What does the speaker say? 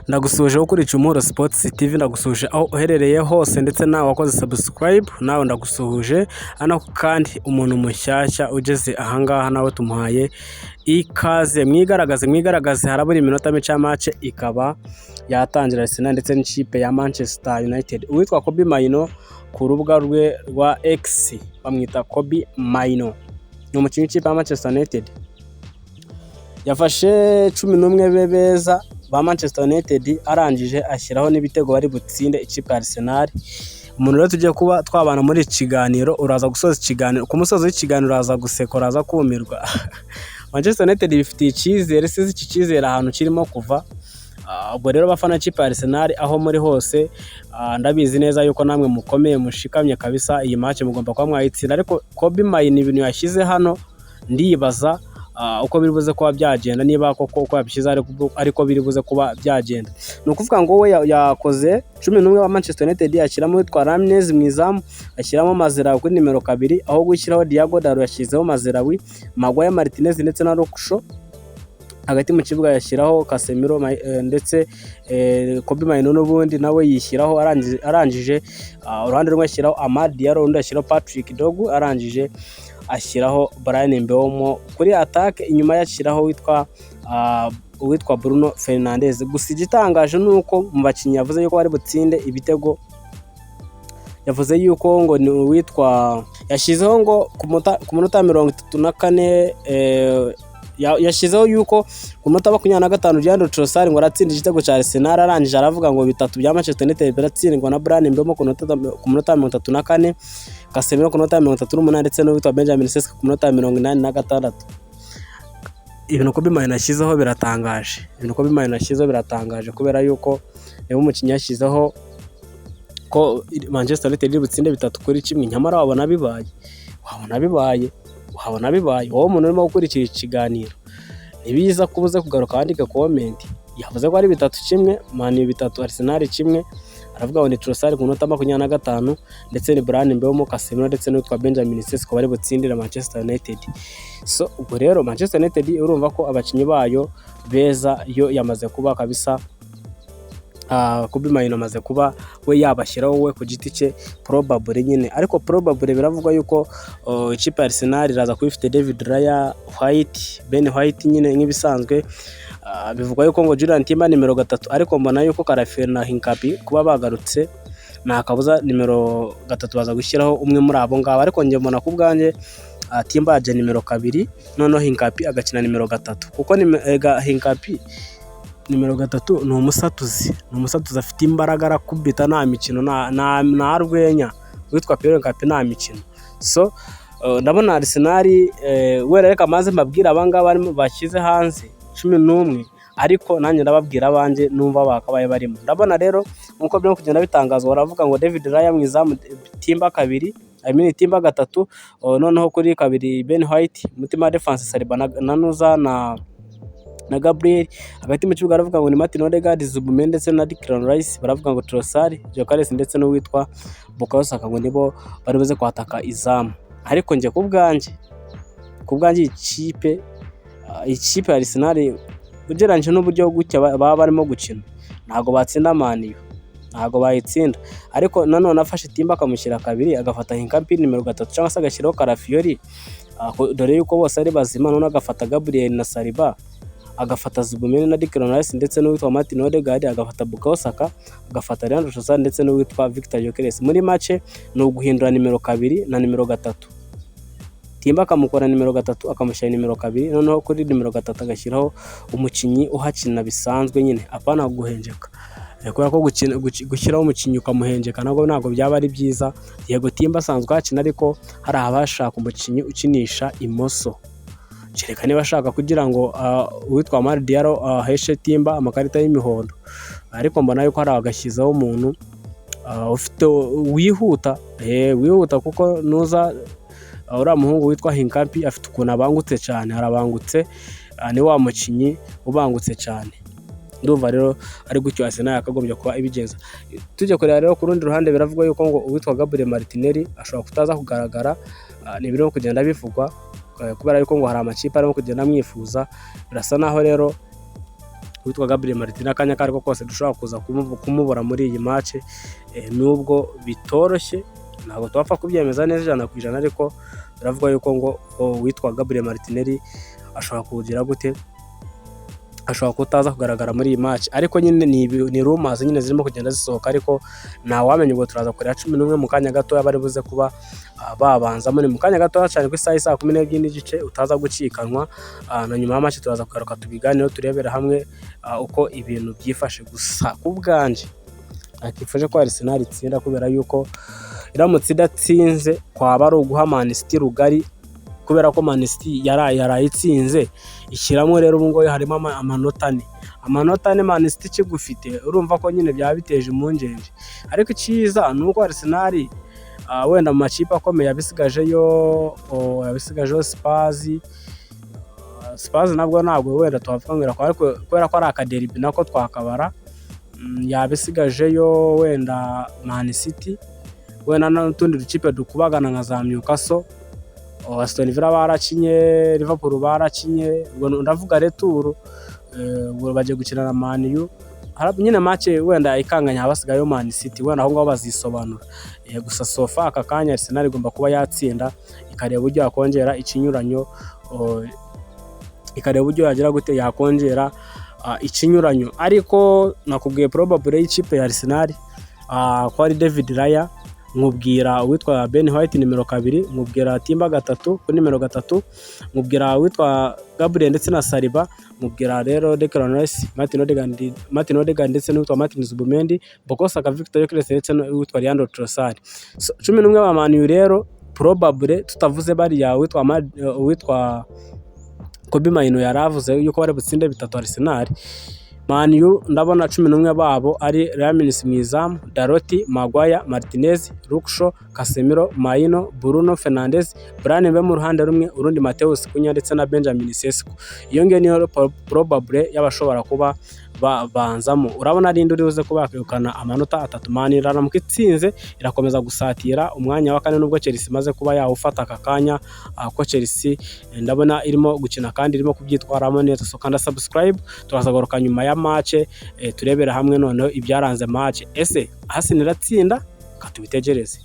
Ndagusuhuje wo kuri Cyumuro Sports TV, ndagusuhuje aho uherereye hose ndetse nawe wakoze subscribe, nawe ndagusuhuje. Hano kandi umuntu mushyashya ugeze ahangaha nawe tumuhaye ikaze. Mwigaragaze harabura iminota mike ya match ikaba yatangira Arsenal ndetse n'ikipe ya Manchester United. Uwitwa Kobbie Mainoo ku rubuga rwe rwa X bamwita Kobbie Mainoo, ni umukinnyi w'ikipe ya Manchester United. Yafashe 11 beza ba Manchester United arangije ashyiraho n'ibitego bari butsinde ikipe ya Arsenal. Umuntu rero tugiye kuba twabana muri iki kiganiro, uraza gusoza ikiganiro, ku musozo w'ikiganiro uraza guseka, uraza kumirwa. Manchester United bifitiye icyizere, sizi iki cyizere ahantu kirimo kuva. Ubwo rero bafana ikipe ya Arsenal aho muri hose, ndabizi neza yuko namwe mukomeye mushikamye kabisa, iyi match mugomba kuba mwayitsinda. Ariko Kobbie Mainoo ibintu yashyize hano ndibaza uko biri buze kuba byagenda, niba koko uko yabishyize ariko biri buze kuba byagenda. Ni ukuvuga ngo we yakoze 11 wa Manchester United, yashyiramo witwa Ramnes mu izamu, ashyiramo Mazraoui kuri nimero 2, aho gushyiraho Diogo Dalot yashyizeho Mazraoui, Maguire, Martinez ndetse na Lukshaw. Hagati mu kibuga yashyiraho Casemiro ndetse Kobbie Mainoo n'ubundi nawe yishyiraho, arangije uruhande rumwe ashyiraho Amad Diallo, undi ashyiraho Patrick Dorgu, arangije ashyiraho Bryan Mbeumo kuri attack. Inyuma yashyiraho witwa Bruno Fernandes. Gusa igitangaje nuko mu bakinnyi yavuze yuko bari butsinde ibitego, yavuze yuko ngo ni witwa yashyizeho ngo ku munota 34 yashyizeho yuko ku munota 25 Leandro Trossard ngo aratsinda igitego cya Arsenal, arangije aravuga ngo bitatu bya Manchester United biratsindwa na Bryan Mbeumo ku munota 34, Casemiro ku munota 38 ndetse n'uwitwa Benjamin Sesko ku munota 86. Ibintu Kobbie Mainoo yashyizeho biratangaje, kubera yuko niba umukinnyi yashyizeho ko Manchester United iri butsinde 3-1, nyamara wabona bibaye. Wowe umuntu urimo gukurikira ikiganiro, nibiza kubuze kugaruka wandika comment. Yavuze ko ari 3-1 Man U 3 Arsenal 1, aravuga ngo ni Trossard ku munota 25 ndetse ni Bryan Mbeumo, Casemiro ndetse n'utwa Benjamin Sesko bari butsindira Manchester United. So ubwo rero Manchester United urumva ko abakinnyi bayo beza yo yamaze kuba kabisa, Kobbie Mainoo amaze kuba we yabashyiraho we ku giti cye probable nyine. Ariko probable biravugwa yuko ikipe ya Arsenal iraza kuba ifite David Raya, Ben White nyine nk'ibisanzwe. Bivugwa yuko ngo Julian Timber nimero 3, ariko mbona yuko Karafiori na Hincapié kuba bagarutse nta kabuza nimero 3 baza gushyiraho umwe muri abo ngabo. Ariko njye mbona ku bwanjye Timber aje nimero 2, noneho Hincapié agakina nimero 3, kuko Hincapié nimero 3 ni umusatuzi afite imbaraga, arakubita nta mikino, nta rwenya. Witwa Pierre Hincapié nta mikino. So ndabona Arsenal wera, reka maze mbabwira abangaba bashyize hanze 11, ariko nanjye ndababwira abanjye numva bakabaye barimo. Ndabona rero nkuko byo kugenda bitangazwa, baravuga ngo David Raya mu izamu, Timber 2, Timber 3, noneho kuri 2 Ben White, mutima defense Saliba na Gabriel. Hagati mu kibuga baravuga ngo ni Martin Odegaard, Zubimendi ndetse na Declan Rice. Baravuga ngo Trossard, Gyökeres ndetse n'uwitwa Bukayo Saka ngo nibo bari buze kwataka izamu. Ariko njye ku bwanjye ikipe ya Arsenal ugereranyije n'uburyo gutya baba barimo gukina, ntago batsinda Man U, ntago bayitsinda. Ariko nanone afashe Timber akamushyira 2, agafata Hincapié nimero 3 cyangwa se agashyiraho Karafiori, dore yuko bose ari bazima, none agafata Gabriel na Saliba, agafata Zubimendi na Declan Rice ndetse n'uwitwa Martin Odegaard, agafata Bukayo Saka, agafata Leandro Trossard ndetse n'uwitwa Victor Gyökeres. Muri match ni uguhindura nimero 2 na nimero 3. Timber akamukora nimero 3 akamushyira nimero 2, noneho kuri nimero 3 agashyiraho umukinnyi uhakina bisanzwe nyine, apana guhenjeka. Kubera ko gushyiraho umukinnyi ukamuhenjeka ntabwo byaba ari byiza. Yego Timber asanzwe hakina, ariko hari abashaka umukinnyi ukinisha imoso, kereka niba ashaka kugira ngo uwitwa Amad Diallo aheshe Timber amakarita y'imihondo. Ariko mbona yuko hari agashyizeho umuntu ufite wihuta, kuko nuza uriya muhungu witwa Hincapié afite ukuntu abangutse cyane, arabangutse, ni wa mukinnyi ubangutse cyane. Ndumva rero ari gutyo Arsenal yakagombye kuba ibigenza. Tujye kureba rero ku rundi ruhande, biravugwa yuko ngo uwitwa Gabriel Martinelli ashobora kutaza kugaragara, ni ibintu kugenda bivugwa, kubera yuko ngo hari amakipe arimo kugenda amwifuza. Birasa naho rero uwitwa Gabriel Martinez akanya kariko kose dushobora kuza kumubura muri iyi match, nubwo bitoroshye ntabwo twapfa kubyemeza neza 100%, ariko biravuga yuko ngo uwitwa Gabriel Martinez ashobora kugira gute, ashobora kutaza kugaragara muri iyi match, ariko nyine ni rumors nyine zirimo kugenda zisohoka, ariko nta wamenye ubwo turaza kureba 11 mu kanya gato bari buze kuba babanzamo, ni mu kanya gato cyane ku isaha 12 n'igice utaza gucikanwa, na nyuma y'amaci turaza kugaruka tubiganiro turebera hamwe uko ibintu byifashe. Gusa kubwanje akifashe ko Arsenal itsinda, kubera yuko iramutse idatsinze kwaba ari uguha Man City rugari, kubera ko Man City yarayitsinze ishyiramo rero ubu ngo harimo amanota 4 Man City kigufite, urumva ko nyine byaba biteje impungenge, ariko icyiza nuko Arsenal wenda mu makipe akomeye yabisigajeyo Spurs nabwo wenda twavuga ngo kubera ko ari akaderby nako twakabara, yabisigajeyo wenda Man City, wenda n'utundi dukipe dukubagana nka za Newcastle, Aston Villa barakinye, Liverpool barakinye, ndavuga retour bagiye gukina na Man U, nyine match wenda ikanganya habasigayo Man City, wenda aho ngaho bazisobanura. Gusa sofa aka kanya Arsenal igomba kuba yatsinda, ikareba uburyo yakongera ikinyuranyo, ikareba uburyo yagira gute yakongera ikinyuranyo. Ariko nakubwiye probable y'ikipe ya Arsenal ko ari David Raya, nkubwira uwitwa Ben White nimero 2, nkubwira Timba 3 kuri nimero 3, nkubwira uwitwa Gabriel ndetse na Saliba, nkubwira rero Declan Rice, Martin Odegaard ndetse n'uwitwa Martin Zubimendi, Bukayo Saka, Victor Gyokeres ndetse n'uwitwa Leandro Trossard. 11 ba Man U rero probable, tutavuze bariya uwitwa Kobe Mainoo yaravuze yuko bari butsinde 3 Arsenal. Man U ndabona 11 babo ari Ramires Mwizamu, Dalot, Maguire, Martinez, Luke Shaw, Casemiro, Maino, Bruno Fernandes, Bryan Mbeumo mu ruhande rumwe, urundi Matheus Cunha ndetse na Benjamin Sesko. Iyo ngiyo niyo probable y'abashobora kuba banzamo. Urabona ari indi uribuze kuba yakirukana amanota 3. Man iramuka itsinze irakomeza gusatira umwanya wa 4, nubwo Chelsea maze kuba yawufata aka kanya, ko Chelsea ndabona irimo gukina kandi irimo kubyitwaramo neza. So kanda subscribe, turazagaruka nyuma ya match turebera hamwe noneho ibyaranze match. Ese Arsenal iratsinda? Katubitegereze.